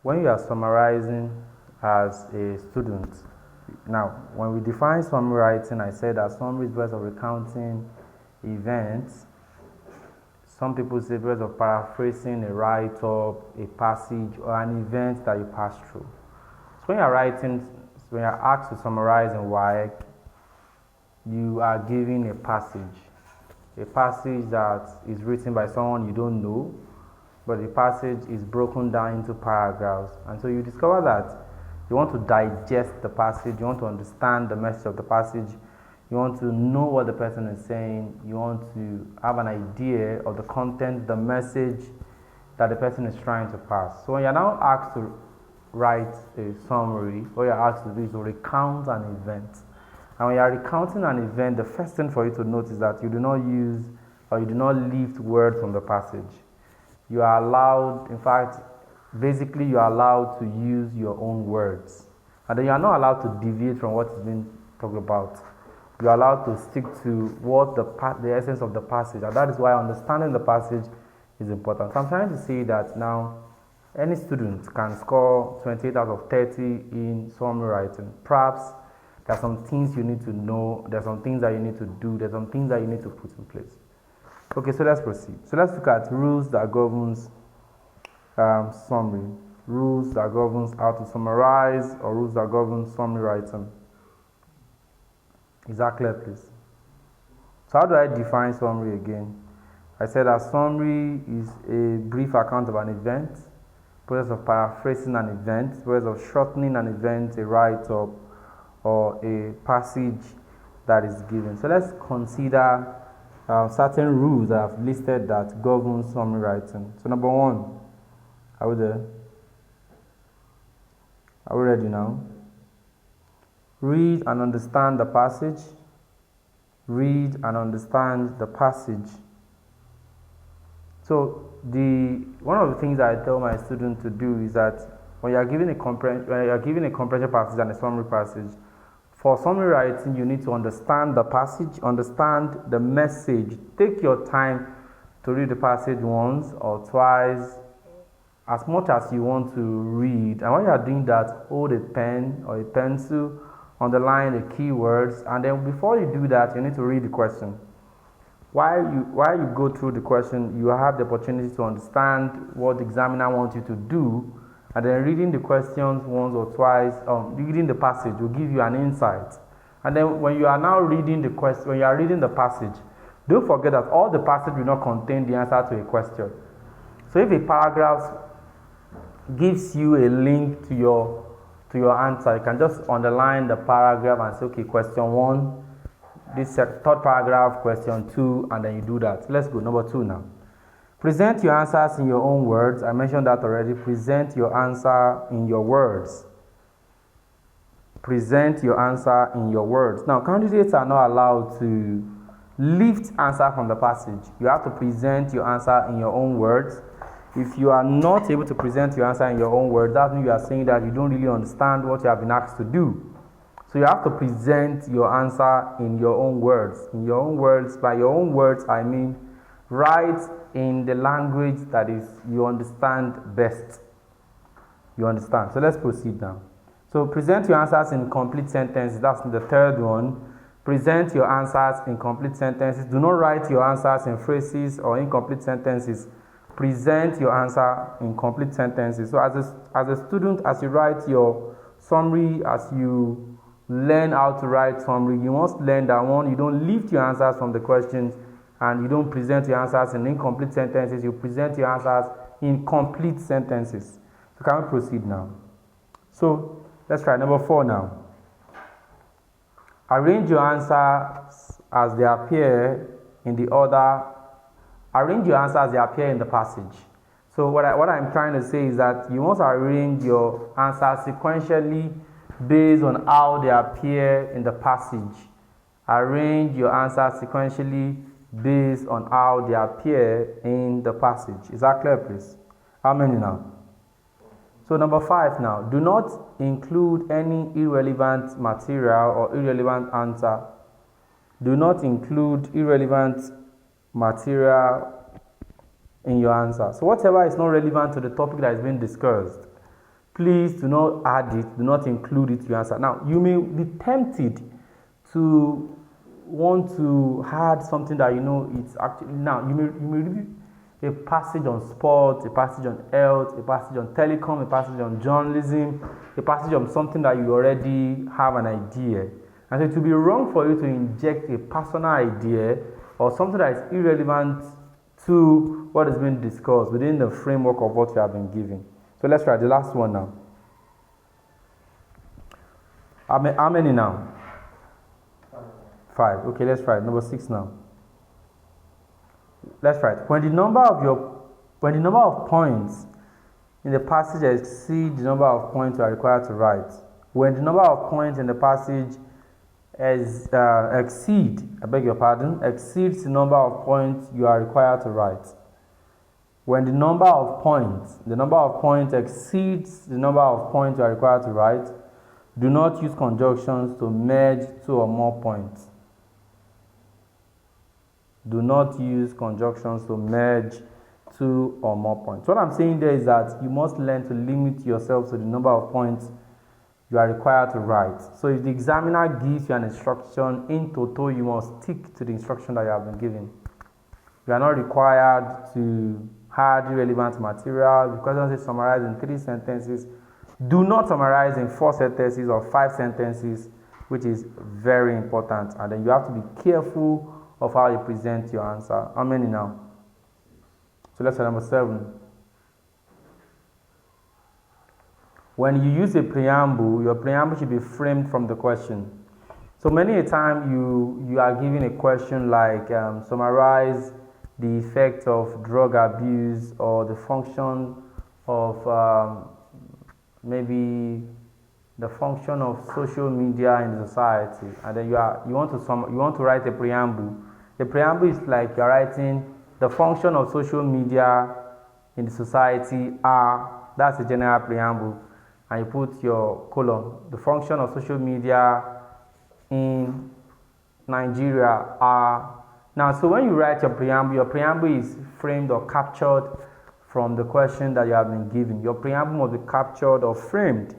when you are summarizing as a student, now when we define summary writing, I said that summary is ways of recounting events. Some people say ways of paraphrasing a write-up, a passage, or an event that you pass through. So when you're writing, when you're asked to summarize in WAEC, you are given a passage that is written by someone you don't know, but the passage is broken down into paragraphs. And so you discover that you want to digest the passage, you want to understand the message of the passage, you want to know what the person is saying, you want to have an idea of the content, the message that the person is trying to pass. So when you're now asked to write a summary, what you're asked to do is to recount an event. And when you're recounting an event, the first thing for you to note is that you do not use or you do not lift words from the passage. You are allowed, in fact, basically you are allowed to use your own words. And then you are not allowed to deviate from what is being talked about. You are allowed to stick to what the essence of the passage. And that is why understanding the passage is important. So I'm trying to say that now any student can score 28 out of 30 in summary writing. Perhaps there are some things you need to know, there are some things that you need to do, there are some things that you need to put in place. Okay, so let's proceed. So let's look at rules that governs summary. Rules that governs how to summarize, or rules that govern summary writing. Is that clear, please? So how do I define summary again? I said that summary is a brief account of an event, process of paraphrasing an event, process of shortening an event, a write-up, or a passage that is given. So let's consider certain rules that I've listed that govern summary writing. So number one, are we there? Are we ready now? Read and understand the passage. Read and understand the passage. So one of the things I tell my students to do is that when you are given a comprehension passage and a summary passage, for summary writing, you need to understand the passage, understand the message. Take your time to read the passage once or twice, as much as you want to read. And when you are doing that, hold a pen or a pencil, underline the keywords, and then before you do that, you need to read the question. While you go through the question, you have the opportunity to understand what the examiner wants you to do. And then reading the questions once or twice, reading the passage will give you an insight. And then when you are now reading the question, when you are reading the passage, don't forget that all the passage will not contain the answer to a question. So if a paragraph gives you a link to your answer, you can just underline the paragraph and say, okay, question 1, this third paragraph, question 2, and then you do that. So let's go, number 2 now. Present your answers in your own words. I mentioned that already. Present your answer in your words. Present your answer in your words. Now, candidates are not allowed to lift answer from the passage. You have to present your answer in your own words. If you are not able to present your answer in your own words, that means you are saying that you don't really understand what you have been asked to do. So you have to present your answer in your own words. In your own words, by your own words, I mean write in the language that is you understand best. You understand? So let's proceed now. So present your answers in complete sentences. That's the third one. Present your answers in complete sentences. Do not write your answers in phrases or incomplete sentences. Present your answer in complete sentences. So as a student, as you write your summary, as you learn how to write summary, you must learn that one, you don't lift your answers from the questions, and you don't present your answers in incomplete sentences. You present your answers in complete sentences. So can we proceed now? So let's try number 4 now. Arrange your answers as they appear in the order. Arrange your answers as they appear in the passage. So what I'm trying to say is that you must arrange your answers sequentially based on how they appear in the passage. Arrange your answers sequentially based on how they appear in the passage. Is that clear, please? How many now? So number 5 now. Do not include any irrelevant material or irrelevant answer. Do not include irrelevant material in your answer. So whatever is not relevant to the topic that is being discussed, please do not add it, do not include it to your answer. Now, you may be tempted to want to add something that you know it's actually, now you may read a passage on sport, a passage on health, a passage on telecom, a passage on journalism, a passage on something that you already have an idea. And so it will be wrong for you to inject a personal idea or something that is irrelevant to what is being discussed within the framework of what you have been given. So let's try the last one now. How many now? 5. Okay, let's try number 6 now. Let's try it. When the number of points in the passage exceeds the number of points you are required to write. When the number of points in the passage exceeds the number of points you are required to write. When the number of points exceeds the number of points you are required to write, do not use conjunctions to merge 2 or more points. Do not use conjunctions to merge 2 or more points. What I'm saying there is that you must learn to limit yourself to the number of points you are required to write. So if the examiner gives you an instruction, in total you must stick to the instruction that you have been given. You are not required to add irrelevant material. The question says summarize in 3 sentences. Do not summarize in 4 sentences or 5 sentences, which is very important. And then you have to be careful of how you present your answer. How many now? So let's say number 7. When you use a preamble, your preamble should be framed from the question. So many a time you are given a question like summarize the effect of drug abuse or the function of maybe the function of social media in the society, and then you want to write a preamble. The preamble is like you're writing the function of social media in the society are, that's a general preamble, and you put your colon. The function of social media in Nigeria are. Now, so when you write your preamble is framed or captured from the question that you have been given. Your preamble must be captured or framed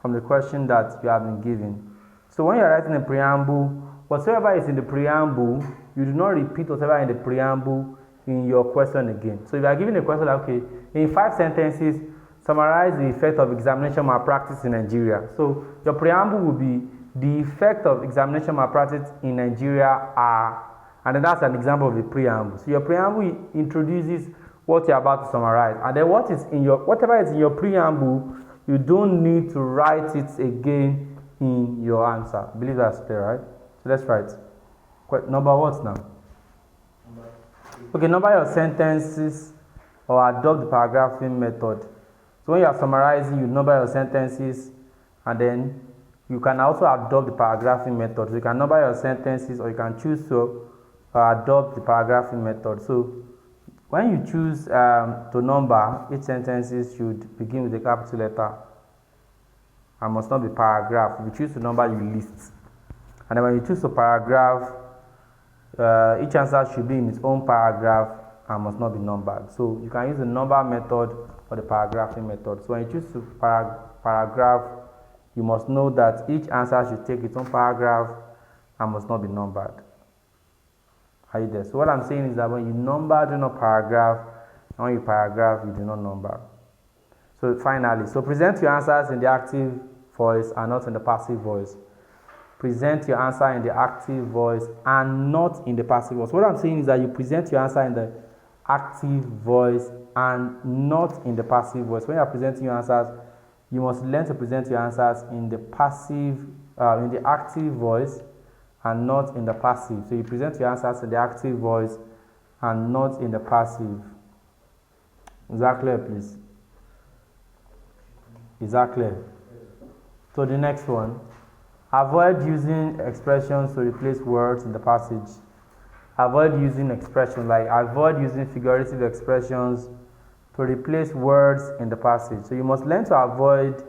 from the question that you have been given. So when you're writing a preamble, whatever is in the preamble, you do not repeat whatever in the preamble in your question again. So if you are given a question like, okay, in 5 sentences, summarize the effect of examination malpractice in Nigeria. So your preamble will be the effect of examination malpractice in Nigeria are, and then that's an example of a preamble. So your preamble introduces what you're about to summarize, and then whatever is in your preamble, you don't need to write it again in your answer. I believe that's clear, right? So let's write. Number what now? Okay, number your sentences or adopt the paragraphing method. So when you are summarizing, you number your sentences, and then you can also adopt the paragraphing method. So you can number your sentences, or you can choose to adopt the paragraphing method. So when you choose to number, each sentences should begin with a capital letter and must not be paragraph. If you choose to number, you list. And then when you choose to paragraph, each answer should be in its own paragraph and must not be numbered. So you can use the number method or the paragraphing method. So when you choose to paragraph, you must know that each answer should take its own paragraph and must not be numbered. Are you there? So what I'm saying is that when you number, do not paragraph, and when you paragraph, you do not number. So finally, so present your answers in the active voice and not in the passive voice. Present your answer in the active voice and not in the passive voice. What I'm saying is that you present your answer in the active voice and not in the passive voice. When you are presenting your answers, you must learn to present your answers in the in the active voice and not in the passive. So you present your answers in the active voice and not in the passive. Is that clear, please? Is that clear? So the next one. Avoid using expressions to replace words in the passage. Avoid using expressions avoid using figurative expressions to replace words in the passage. So you must learn to avoid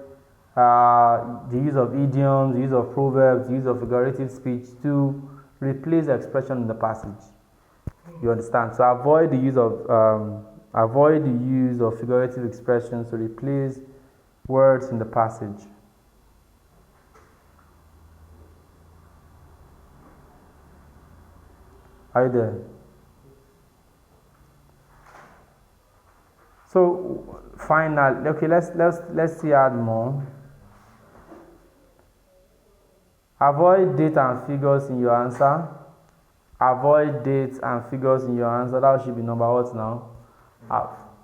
the use of idioms, the use of proverbs, the use of figurative speech to replace the expression in the passage. You understand? So avoid the use of figurative expressions to replace words in the passage. Are you there? So finally, okay, let's see add more. Avoid date and figures in your answer. Avoid dates and figures in your answer. That should be number what now?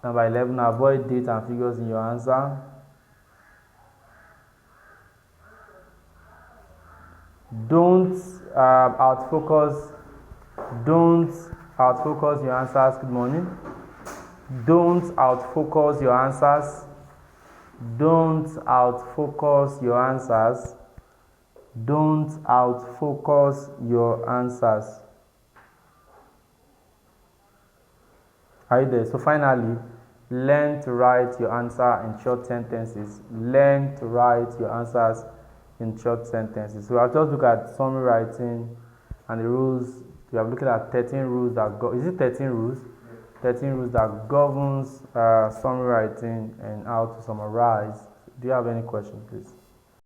Number 11. Avoid date and figures in your answer. Don't outfocus. Don't outfocus your answers. Good morning. Don't outfocus your answers. Don't outfocus your answers. Don't outfocus your answers. Are you there? So finally, learn to write your answer in short sentences. Learn to write your answers in short sentences. So I'll just look at summary writing and the rules. We are looking at 13 rules that go. Is it 13 rules? 13 rules that governs summary writing and how to summarize. Do you have any questions, please?